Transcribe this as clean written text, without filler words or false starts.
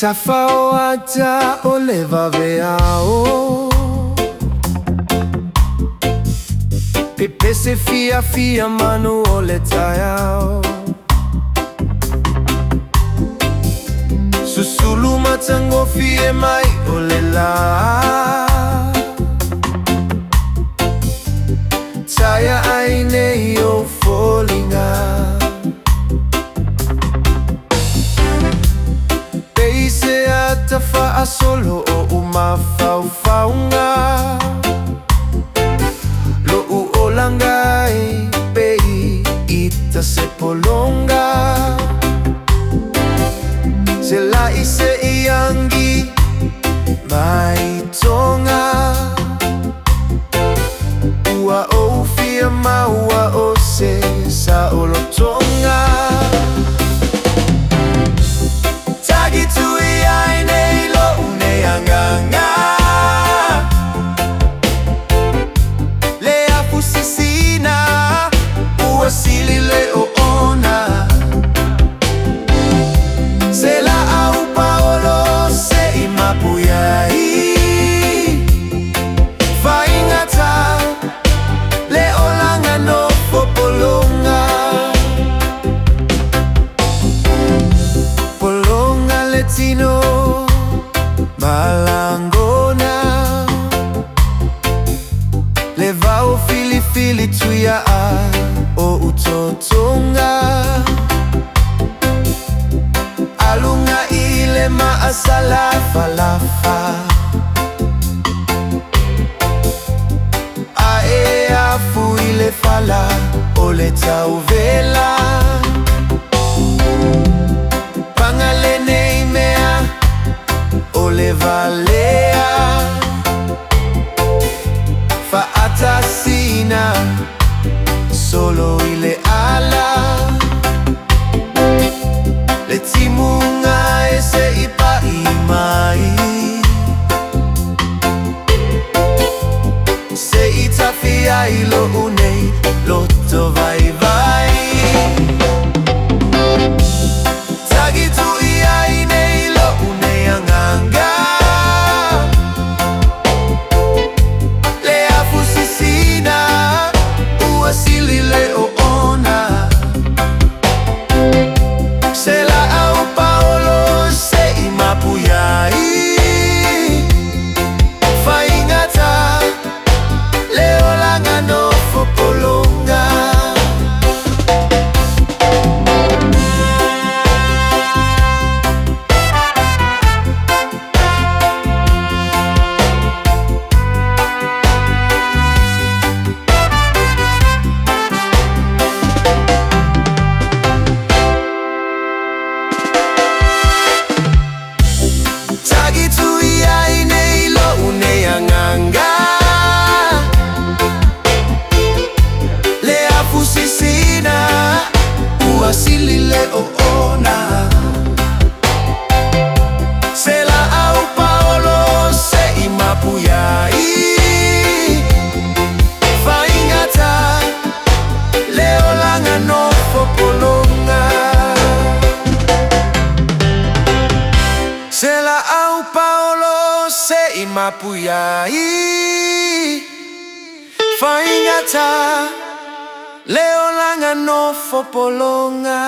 Tafao ata o le vaveao, pepe se fia fia manu o le taiao. Susulu matango fie mai o le la, taia aine o folinga. Peise ata faa solo o uma faufaunga, lo u olangai pei ita se polonga. Se la ise iangi mai tonga, ua o fia maua o se sa olotonga. Tagi tui aine lo une anganga, le afusisina ua sili le o ona. Se la au paolo se imapuyai, faingata le olanga Nofo Pologa. Polonga letino malangona, le vau fili fili tuia a o utotonga. Alunga ile maasala falafa, ae afu ile fala ole tauvela. Pangalene imea ole valea, fa atasina solo ile ala. Le timunga ese ipa imai, se itafia ilo unei loto vai vai. Tagi tu ia inei lo unei anganga, le afusisina ua sili le o ona. Se la au paolo se imapuyai, faingata le olanga Nofo Pologa. Tagi tui aine lo une anganga, le afusisina ua sili le o ona. Se la au paolo se imapuyai, faingata le olanga Nofo Pologa. Se la au paolo se imapuyai, faingata le olanga Nofo Pologa.